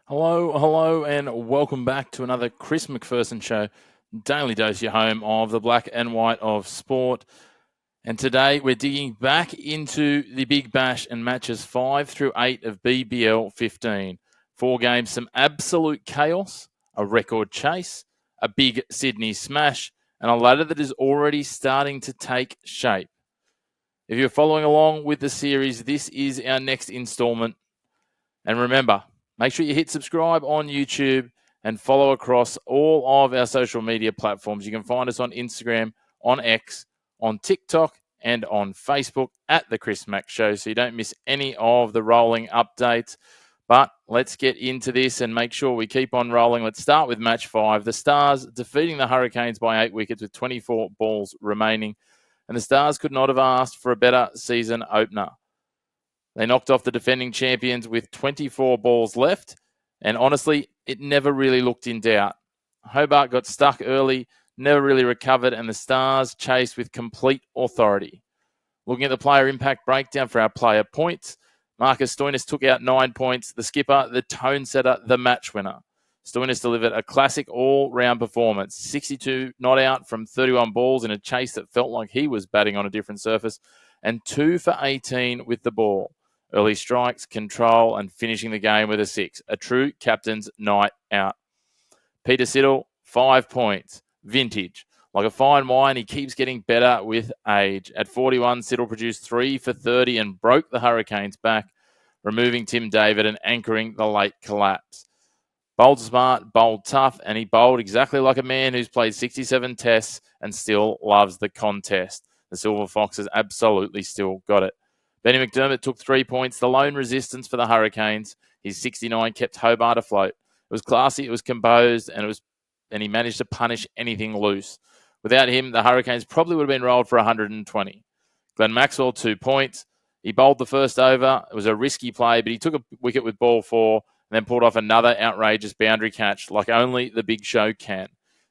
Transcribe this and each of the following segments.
Hello, and welcome back to another Chris McPherson Show, daily dose your home of the black and white of sport. And today we're digging back into the Big Bash and matches 5 through 8 of BBL 15. 4 games, some absolute chaos, a record chase, a big Sydney smash, and a ladder that is already starting to take shape. If you're following along with the series, this is our next installment. And remember, make sure you hit subscribe on YouTube and follow across all of our social media platforms. You can find us on Instagram, on X, on TikTok, and on Facebook at The Chris Mack Show, so you don't miss any of the rolling updates. But let's get into this and make sure we keep on rolling. Let's start with match 5. The Stars defeating the Hurricanes by 8 wickets with 24 balls remaining. And the Stars could not have asked for a better season opener. They knocked off the defending champions with 24 balls left, and honestly, it never really looked in doubt. Hobart got stuck early, never really recovered, and the Stars chased with complete authority. Looking at the player impact breakdown for our player points, Marcus Stoinis took out 9 points, the skipper, the tone setter, the match winner. Stoinis delivered a classic all-round performance, 62 not out from 31 balls in a chase that felt like he was batting on a different surface, and 2 for 18 with the ball. Early strikes, control, and finishing the game with a 6. A true captain's night out. Peter Siddle, 5 points. Vintage. Like a fine wine, he keeps getting better with age. At 41, Siddle produced 3 for 30 and broke the Hurricanes back, removing Tim David and anchoring the late collapse. Bowled smart, bowled tough, and he bowled exactly like a man who's played 67 tests and still loves the contest. The Silver Foxes absolutely still got it. Benny McDermott took 3 points, the lone resistance for the Hurricanes. His 69 kept Hobart afloat. It was classy, it was composed, and he managed to punish anything loose. Without him, the Hurricanes probably would have been rolled for 120. Glenn Maxwell, 2 points. He bowled the first over. It was a risky play, but he took a wicket with ball 4 and then pulled off another outrageous boundary catch like only the big show can.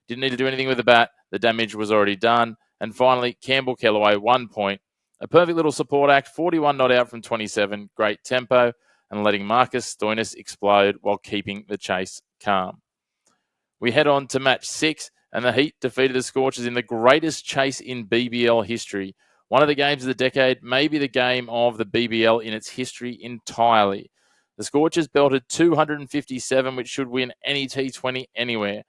Didn't need to do anything with the bat. The damage was already done. And finally, Campbell Kellaway, 1 point. A perfect little support act, 41 not out from 27, great tempo, and letting Marcus Stoinis explode while keeping the chase calm. We head on to match 6, and the Heat defeated the Scorchers in the greatest chase in BBL history. One of the games of the decade, maybe the game of the BBL in its history entirely. The Scorchers belted 257, which should win any T20 anywhere,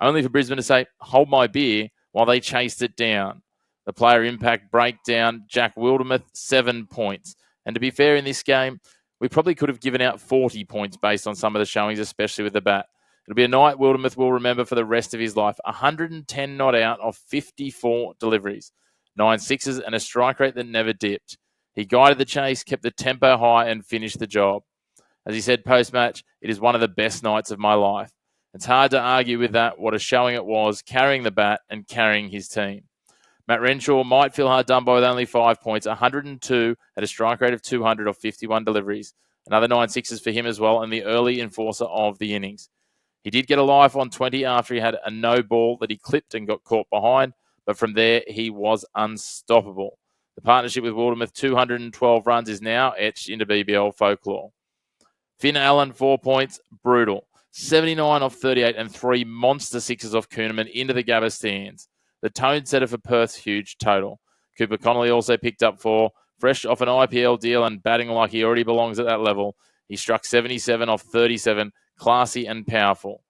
only for Brisbane to say, hold my beer, while they chased it down. The player impact breakdown, Jack Wildermuth, 7 points. And to be fair, in this game, we probably could have given out 40 points based on some of the showings, especially with the bat. It'll be a night Wildermuth will remember for the rest of his life. 110 not out of 54 deliveries. 9 sixes and a strike rate that never dipped. He guided the chase, kept the tempo high, and finished the job. As he said post-match, it is one of the best nights of my life. It's hard to argue with that, what a showing it was, carrying the bat and carrying his team. Matt Renshaw might feel hard done by with only 5 points, 102 at a strike rate of 200 off 51 deliveries. Another 9 sixes for him as well, and the early enforcer of the innings. He did get a life on 20 after he had a no ball that he clipped and got caught behind, but from there he was unstoppable. The partnership with Wildermuth, 212 runs, is now etched into BBL folklore. Finn Allen, 4 points, brutal. 79 off 38 and 3 monster sixes off Kuhneman into the Gabba stands. The tone setter for Perth's huge total. Cooper Connolly also picked up 4, fresh off an IPL deal and batting like he already belongs at that level. He struck 77 off 37, classy and powerful.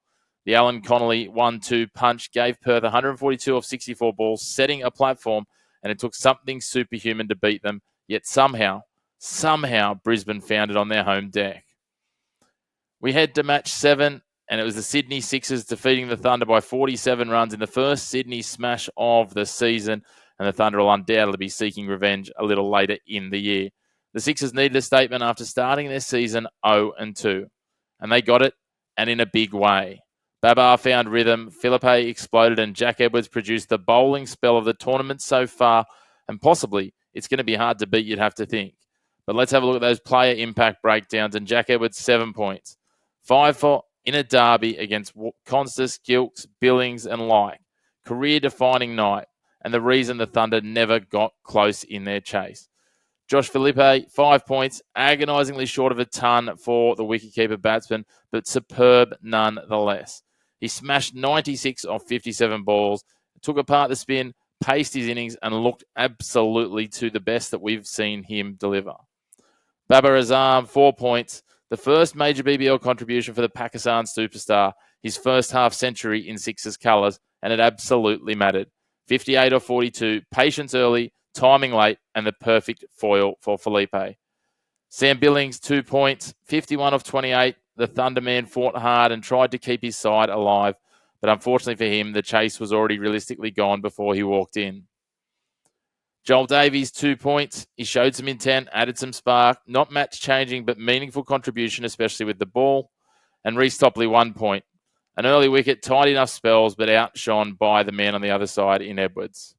The Alan Connolly 1-2 punch gave Perth 142 off 64 balls, setting a platform, and it took something superhuman to beat them, yet somehow Brisbane found it on their home deck. We head to match 7, and it was the Sydney Sixers defeating the Thunder by 47 runs in the first Sydney smash of the season, and the Thunder will undoubtedly be seeking revenge a little later in the year. The Sixers needed a statement after starting their season 0-2, and they got it, and in a big way. Babar found rhythm, Philippe exploded, and Jack Edwards produced the bowling spell of the tournament so far, and possibly it's going to be hard to beat, you'd have to think. But let's have a look at those player impact breakdowns, and Jack Edwards, 7 points. 5 for in a derby against Constas, Gilks, Billings, and like. Career-defining night, and the reason the Thunder never got close in their chase. Josh Felipe, 5 points, agonisingly short of a ton for the wicketkeeper batsman, but superb nonetheless. He smashed 96 off 57 balls, took apart the spin, paced his innings, and looked absolutely to the best that we've seen him deliver. Babar Azam, 4 points, the first major BBL contribution for the Pakistan superstar, his first half century in Sixers colours, and it absolutely mattered. 58 off 42, patience early, timing late, and the perfect foil for Felipe. Sam Billings, 2 points, 51 off 28. The Thunderman fought hard and tried to keep his side alive, but unfortunately for him, the chase was already realistically gone before he walked in. Joel Davies, 2 points. He showed some intent, added some spark, not match-changing, but meaningful contribution, especially with the ball. And Reece Topley, 1 point. An early wicket, tight enough spells, but outshone by the man on the other side in Edwards.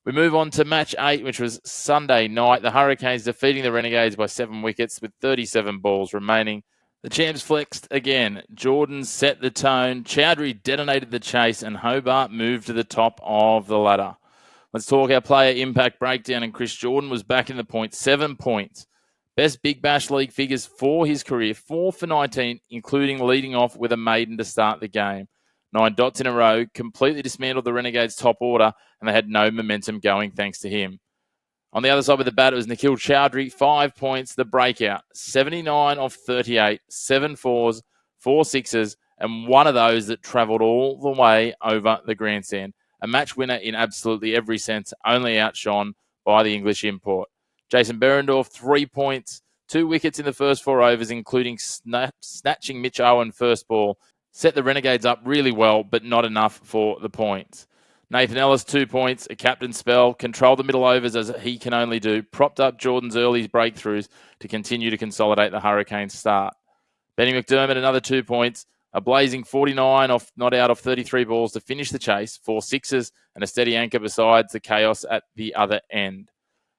We move on to match 8, which was Sunday night. The Hurricanes defeating the Renegades by 7 wickets with 37 balls remaining. The champs flexed again. Jordan set the tone. Chowdhury detonated the chase, and Hobart moved to the top of the ladder. Let's talk our player impact breakdown, and Chris Jordan was back in the point. 7 points. Best Big Bash League figures for his career, 4 for 19, including leading off with a maiden to start the game. 9 dots in a row, completely dismantled the Renegades' top order, and they had no momentum going thanks to him. On the other side with the bat, it was Nikhil Chowdhury, 5 points, the breakout. 79 off 38, 7 fours, 4 sixes, and one of those that travelled all the way over the grandstand. A match winner in absolutely every sense, only outshone by the English import. Jason Berendorf, 3 points, 2 wickets in the first 4 overs, including snatching Mitch Owen first ball. Set the Renegades up really well, but not enough for the points. Nathan Ellis, 2 points, a captain spell, controlled the middle overs as he can only do, propped up Jordan's early breakthroughs to continue to consolidate the Hurricanes' start. Benny McDermott, another 2 points, a blazing 49 off, not out of 33 balls to finish the chase, 4 sixes, and a steady anchor besides the chaos at the other end.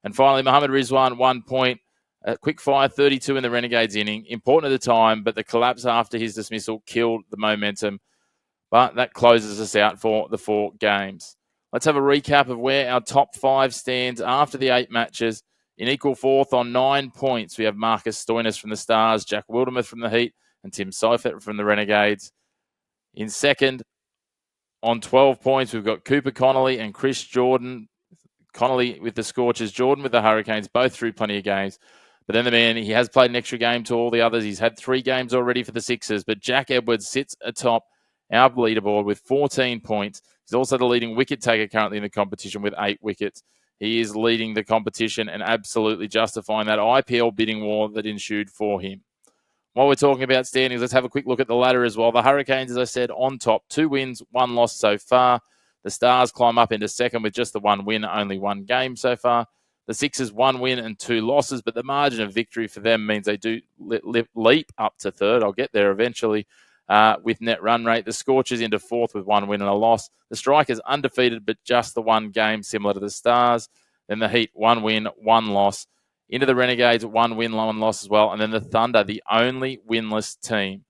And finally, Mohammad Rizwan, 1 point, a quick fire 32 in the Renegades inning. Important at the time, but the collapse after his dismissal killed the momentum. But that closes us out for the 4 games. Let's have a recap of where our top 5 stands after the 8 matches. In equal fourth on 9 points, we have Marcus Stoinis from the Stars, Jack Wildermuth from the Heat, and Tim Seifert from the Renegades. In second, on 12 points, we've got Cooper Connolly and Chris Jordan. Connolly with the Scorchers, Jordan with the Hurricanes, both through plenty of games. But then the man, he has played an extra game to all the others. He's had 3 games already for the Sixers. But Jack Edwards sits atop our leaderboard with 14 points. He's also the leading wicket taker currently in the competition with 8 wickets. He is leading the competition and absolutely justifying that IPL bidding war that ensued for him. While we're talking about standings, let's have a quick look at the ladder as well. The Hurricanes, as I said, on top. 2 wins, 1 loss so far. The Stars climb up into second with just the 1 win, only 1 game so far. The Sixers, 1 win and 2 losses, but the margin of victory for them means they do leap up to third. I'll get there eventually with net run rate. The Scorchers into fourth with 1 win and a loss. The Strikers undefeated, but just the 1 game, similar to the Stars. Then the Heat, 1 win, 1 loss. Into the Renegades, 1 win, 1 loss as well. And then the Thunder, the only winless team.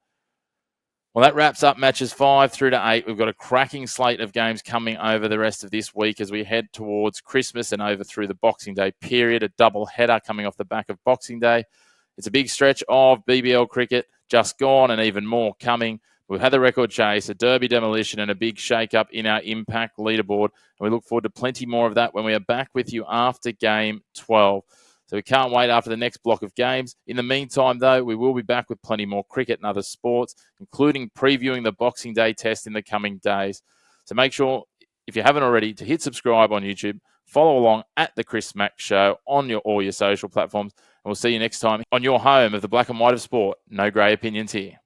Well, that wraps up matches 5 through to 8. We've got a cracking slate of games coming over the rest of this week as we head towards Christmas and over through the Boxing Day period. A double header coming off the back of Boxing Day. It's a big stretch of BBL cricket just gone and even more coming. We've had the record chase, a derby demolition, and a big shake-up in our impact leaderboard. And we look forward to plenty more of that when we are back with you after Game 12. So we can't wait after the next block of games. In the meantime, though, we will be back with plenty more cricket and other sports, including previewing the Boxing Day test in the coming days. So make sure, if you haven't already, to hit subscribe on YouTube, follow along at The Chris Mack Show on all your social platforms, and we'll see you next time on your home of the black and white of sport. No grey opinions here.